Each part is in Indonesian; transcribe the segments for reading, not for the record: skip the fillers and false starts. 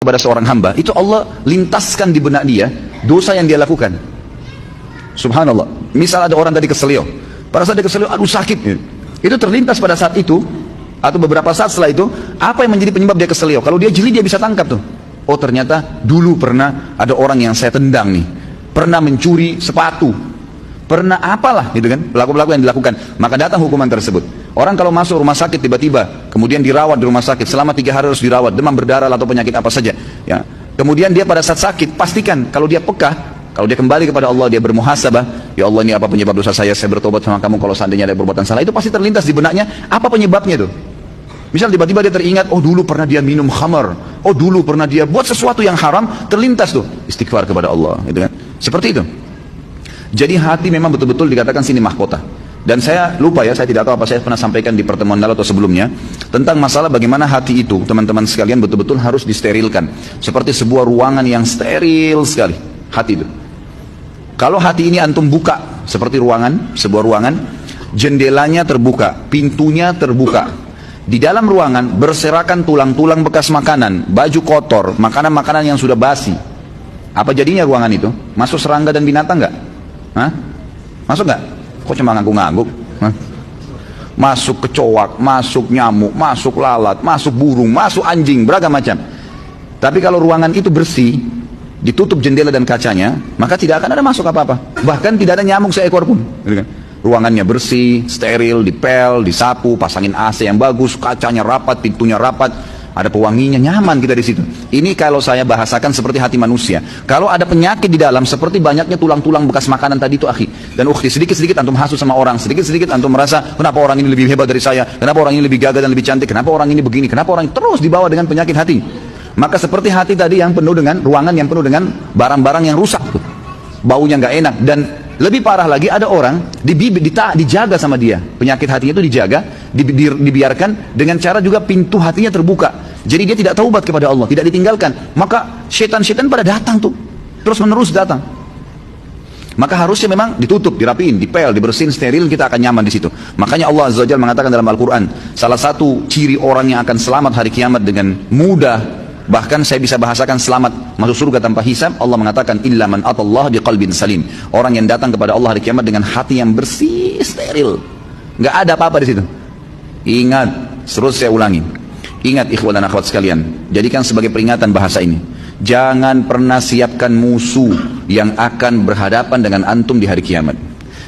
kepada seorang hamba, itu Allah lintaskan di benak dia dosa yang dia lakukan. Subhanallah. Misal ada orang tadi keselio, pada saat dia keselio, aduh sakit, itu terlintas pada saat itu atau beberapa saat setelah itu, apa yang menjadi penyebab dia keselio. Kalau dia jeli, dia bisa tangkap tuh. Oh ternyata dulu pernah ada orang yang saya tendang nih, pernah mencuri sepatu, pernah apalah gitu kan, pelaku-pelaku yang dilakukan. Maka datang hukuman tersebut. Orang kalau masuk rumah sakit tiba-tiba, kemudian dirawat di rumah sakit selama 3 hari harus dirawat, demam berdarah atau penyakit apa saja ya. Kemudian dia pada saat sakit, pastikan kalau dia peka, kalau dia kembali kepada Allah, dia bermuhasabah, ya Allah ini apa penyebab dosa saya bertobat sama kamu kalau seandainya ada perbuatan salah. Itu pasti terlintas di benaknya apa penyebabnya tuh. Misal tiba-tiba dia teringat, oh dulu pernah dia minum khamar, oh dulu pernah dia buat sesuatu yang haram, terlintas tuh, istighfar kepada Allah gitu kan. Seperti itu. Jadi hati memang betul-betul dikatakan sini mahkota. Dan saya lupa ya, saya tidak tahu apa saya pernah sampaikan di pertemuan lalu atau sebelumnya tentang masalah bagaimana hati itu, teman-teman sekalian, betul-betul harus disterilkan. Seperti sebuah ruangan yang steril sekali, hati itu. Kalau hati ini antum buka seperti ruangan, sebuah ruangan, jendelanya terbuka, pintunya terbuka. Di dalam ruangan berserakan tulang-tulang bekas makanan, baju kotor, makanan-makanan yang sudah basi. Apa jadinya ruangan itu? Masuk serangga dan binatang nggak? Hah? Masuk nggak? Kok cuma ngangguk-ngangguk? Masuk kecoak, masuk nyamuk, masuk lalat, masuk burung, masuk anjing, beragam macam. Tapi kalau ruangan itu bersih, ditutup jendela dan kacanya, maka tidak akan ada masuk apa-apa. Bahkan tidak ada nyamuk seekor pun. Ruangannya bersih, steril, dipel, disapu, pasangin AC yang bagus, kacanya rapat, pintunya rapat, ada pewanginya, nyaman kita di situ. Ini kalau saya bahasakan seperti hati manusia. Kalau ada penyakit di dalam, seperti banyaknya tulang-tulang bekas makanan tadi itu, akhi dan ukhti, sedikit-sedikit antum hasut sama orang, sedikit-sedikit antum merasa, kenapa orang ini lebih hebat dari saya, kenapa orang ini lebih gagah dan lebih cantik, kenapa orang ini begini, kenapa orang ini terus dibawa dengan penyakit hati. Maka seperti hati tadi yang penuh dengan, ruangan yang penuh dengan barang-barang yang rusak tuh, baunya nggak enak. Dan lebih parah lagi, ada orang dijaga sama dia, penyakit hatinya itu dijaga, dibiarkan dengan cara juga pintu hatinya terbuka. Jadi dia tidak taubat kepada Allah, tidak ditinggalkan. Maka syaitan-syaitan pada datang tuh, terus menerus datang. Maka harusnya memang ditutup, dirapiin, dipel, dibersihin, steril, kita akan nyaman di situ. Makanya Allah Azza wa Jalla mengatakan dalam Al-Quran, salah satu ciri orang yang akan selamat hari kiamat dengan mudah, bahkan saya bisa bahasakan selamat masuk surga tanpa hisab, Allah mengatakan illa man atallah biqalbin salim. Orang yang datang kepada Allah hari kiamat dengan hati yang bersih, steril, nggak ada apa-apa di situ. Ingat, terus saya ulangi. Ingat ikhwan dan akhwat sekalian, jadikan sebagai peringatan bahasa ini. Jangan pernah siapkan musuh yang akan berhadapan dengan antum di hari kiamat.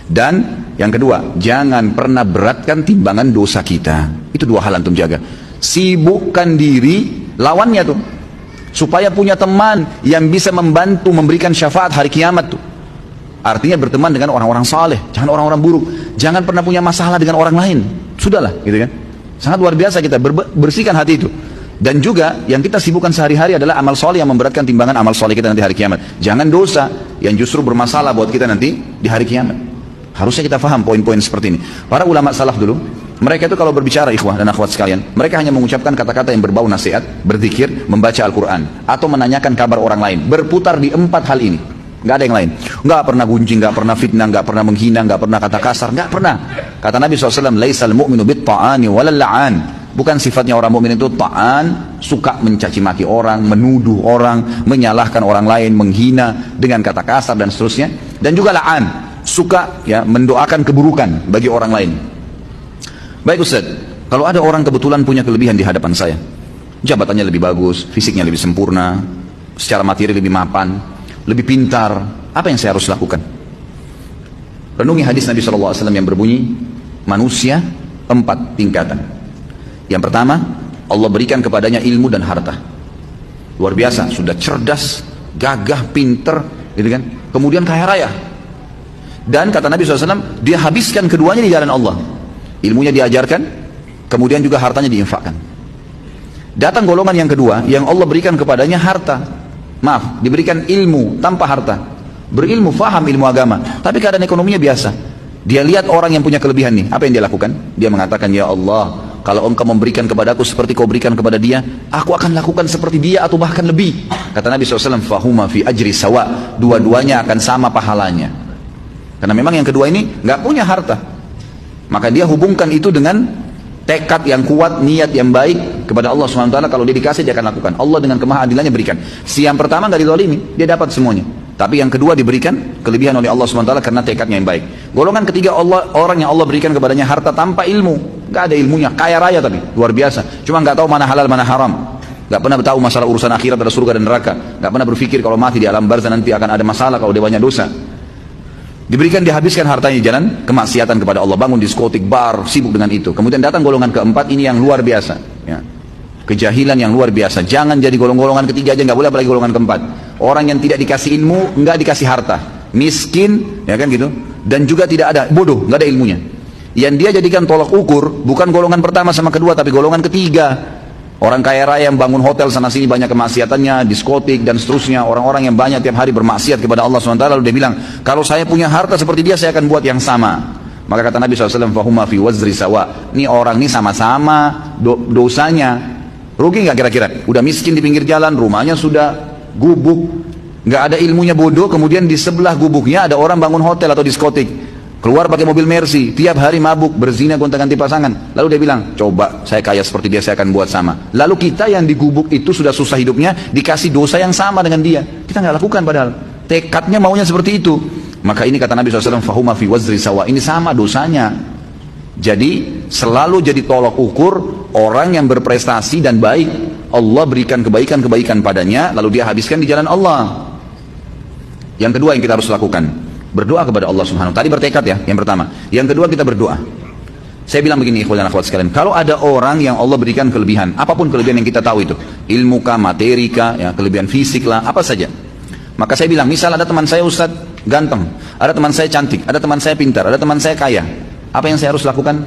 Dan yang kedua, jangan pernah beratkan timbangan dosa kita. Itu 2 hal antum jaga. Sibukkan diri lawannya tuh, supaya punya teman yang bisa membantu memberikan syafaat hari kiamat tuh. Artinya berteman dengan orang-orang saleh, jangan orang-orang buruk. Jangan pernah punya masalah dengan orang lain. Sudahlah, gitu kan. Sangat luar biasa kita bersihkan hati itu. Dan juga yang kita sibukkan sehari-hari adalah amal soleh yang memberatkan timbangan amal soleh kita nanti hari kiamat. Jangan dosa yang justru bermasalah buat kita nanti di hari kiamat. Harusnya kita faham poin-poin seperti ini. Para ulama salaf dulu, mereka itu kalau berbicara ikhwah dan akhwat sekalian, mereka hanya mengucapkan kata-kata yang berbau nasihat, berzikir, membaca Al-Quran, atau menanyakan kabar orang lain. Berputar di 4 hal ini. Nggak ada yang lain. Nggak pernah gunjing, nggak pernah fitnah, nggak pernah menghina, nggak pernah kata kasar, nggak pernah. Kata Nabi SAW, laisal mu'minu bit-ta'ani walal la'an. Bukan sifatnya orang mukmin itu ta'an, suka mencaci maki orang, menuduh orang, menyalahkan orang lain, menghina dengan kata kasar dan seterusnya. Dan juga la'an, suka ya mendoakan keburukan bagi orang lain. Baik Ustaz, kalau ada orang kebetulan punya kelebihan di hadapan saya, jabatannya lebih bagus, fisiknya lebih sempurna, secara materi lebih mapan, lebih pintar, apa yang saya harus lakukan? Renungi hadis Nabi SAW yang berbunyi, manusia 4 tingkatan. Yang pertama, Allah berikan kepadanya ilmu dan harta. Luar biasa, sudah cerdas, gagah, pinter, gitu kan? Kemudian kaya raya. Dan kata Nabi SAW, dia habiskan keduanya di jalan Allah. Ilmunya diajarkan, kemudian juga hartanya diinfakkan. Datang golongan yang kedua, yang Allah berikan kepadanya harta. Maaf, diberikan ilmu tanpa harta. Berilmu, faham ilmu agama, tapi keadaan ekonominya biasa. Dia lihat orang yang punya kelebihan nih, apa yang dia lakukan? Dia mengatakan, ya Allah, kalau engkau memberikan kepadaku seperti kau berikan kepada dia, aku akan lakukan seperti dia atau bahkan lebih. Kata Nabi SAW, fahuma fi ajri sawa, dua-duanya akan sama pahalanya. Karena memang yang kedua ini nggak punya harta, maka dia hubungkan itu dengan tekad yang kuat, niat yang baik kepada Allah SWT. Kalau dia dikasih, dia akan lakukan. Allah dengan kemahaadilannya berikan. Si yang pertama nggak dizalimi, dia dapat semuanya. Tapi yang kedua diberikan kelebihan oleh Allah SWT karena tekadnya yang baik. Golongan ketiga, orang yang Allah berikan kepadanya harta tanpa ilmu. Nggak ada ilmunya, kaya raya tapi luar biasa. Cuma nggak tahu mana halal mana haram. Nggak pernah tahu masalah urusan akhirat, ada surga dan neraka. Nggak pernah berpikir kalau mati di alam barzah nanti akan ada masalah kalau dia banyak dosa. Diberikan, dihabiskan hartanya di jalan kemaksiatan kepada Allah, bangun diskotik, bar, sibuk dengan itu. Kemudian datang golongan keempat, ini yang luar biasa, ya. Kejahilan yang luar biasa. Jangan jadi golongan ketiga aja, nggak boleh, apalagi golongan keempat. Orang yang tidak dikasih ilmu, nggak dikasih harta, miskin, ya kan gitu, dan juga tidak ada, bodoh, nggak ada ilmunya. Yang dia jadikan tolak ukur bukan golongan pertama sama kedua, tapi golongan ketiga. Orang kaya raya yang bangun hotel sana sini banyak kemaksiatannya, diskotik dan seterusnya. Orang-orang yang banyak tiap hari bermaksiat kepada Allah SWT, lalu dia bilang, kalau saya punya harta seperti dia, saya akan buat yang sama. Maka kata Nabi SAW, fahuma fi wazri sawa. Ini orang ini sama-sama dosanya. Rugi nggak kira-kira? Udah miskin di pinggir jalan, rumahnya sudah gubuk, nggak ada ilmunya, bodoh. Kemudian di sebelah gubuknya ada orang bangun hotel atau diskotik, keluar pakai mobil Mercy, tiap hari mabuk, berzina, gonta-ganti pasangan. Lalu dia bilang, coba saya kaya seperti dia, saya akan buat sama. Lalu kita yang di gubuk itu sudah susah hidupnya, dikasih dosa yang sama dengan dia. Kita nggak lakukan, padahal tekadnya maunya seperti itu. Maka ini kata Nabi SAW, fahuma fi wazri sawa. Ini sama dosanya. Jadi selalu jadi tolak ukur orang yang berprestasi dan baik. Allah berikan kebaikan-kebaikan padanya, lalu dia habiskan di jalan Allah. Yang kedua yang kita harus lakukan, berdoa kepada Allah Subhanahu wa ta'ala. Tadi bertekad ya, yang pertama. Yang kedua kita berdoa. Saya bilang begini, ikhwan dan akhwat sekalian, kalau ada orang yang Allah berikan kelebihan, apapun kelebihan yang kita tahu itu, ilmu kah, materi kah, ya, kelebihan fisik lah, apa saja. Maka saya bilang, misal ada teman saya Ustaz ganteng, ada teman saya cantik, ada teman saya pintar, ada teman saya kaya. Apa yang saya harus lakukan?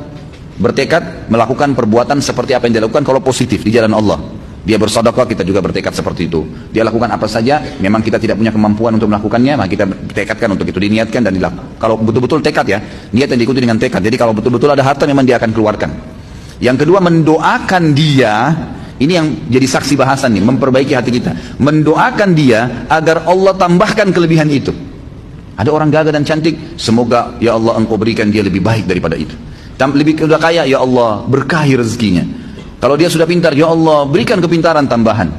Bertekad melakukan perbuatan seperti apa yang dia lakukan kalau positif di jalan Allah. Dia bersedekah, kita juga bertekad seperti itu. Dia lakukan apa saja, memang kita tidak punya kemampuan untuk melakukannya, maka kita tekadkan untuk itu, diniatkan dan dilakukan. Kalau betul-betul tekad ya, niat yang diikuti dengan tekad. Jadi kalau betul-betul ada harta, memang dia akan keluarkan. Yang kedua, mendoakan dia. Ini yang jadi saksi bahasan nih, memperbaiki hati kita. Mendoakan dia agar Allah tambahkan kelebihan itu. Ada orang gagah dan cantik, semoga ya Allah engkau berikan dia lebih baik daripada itu. Lebih sudah kaya, ya Allah berkahi rezekinya. Kalau dia sudah pintar, ya Allah berikan kepintaran tambahan.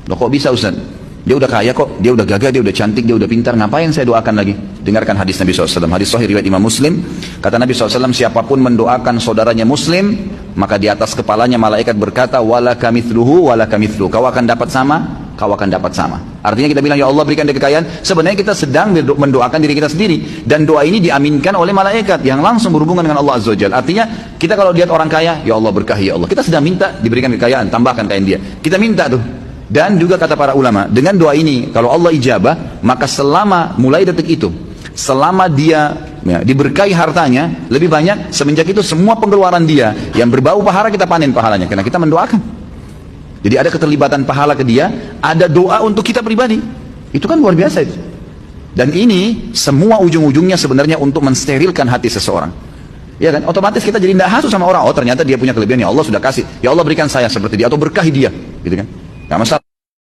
Loh kok bisa Ustaz? Dia udah kaya kok, dia udah gagah, dia udah cantik, dia udah pintar, ngapain saya doakan lagi? Dengarkan hadis Nabi SAW, hadis sahih riwayat Imam Muslim. Kata Nabi SAW, siapapun mendoakan saudaranya Muslim, maka di atas kepalanya malaikat berkata, wala kamithluhu, wala kamithluhu. Kau akan dapat sama, kau akan dapat sama. Artinya kita bilang, ya Allah berikan dia kekayaan, sebenarnya kita sedang mendoakan diri kita sendiri. Dan doa ini diaminkan oleh malaikat yang langsung berhubungan dengan Allah Azza wa Jalla. Artinya, kita kalau lihat orang kaya, ya Allah berkahi ya Allah. Kita sedang minta diberikan kekayaan, tambahkan kekayaan dia. Kita minta tuh. Dan juga kata para ulama, dengan doa ini, kalau Allah ijabah, maka selama mulai detik itu, selama dia ya, diberkahi hartanya, lebih banyak, semenjak itu semua pengeluaran dia, yang berbau pahala kita panen pahalanya, karena kita mendoakan. Jadi ada keterlibatan pahala ke dia, ada doa untuk kita pribadi. Itu kan luar biasa itu. Dan ini semua ujung-ujungnya sebenarnya untuk mensterilkan hati seseorang. Ya kan, otomatis kita jadi tidak hasut sama orang. Oh ternyata dia punya kelebihan, ya Allah sudah kasih. Ya Allah berikan saya seperti dia, atau berkahi dia, gitu kan. Nggak masalah.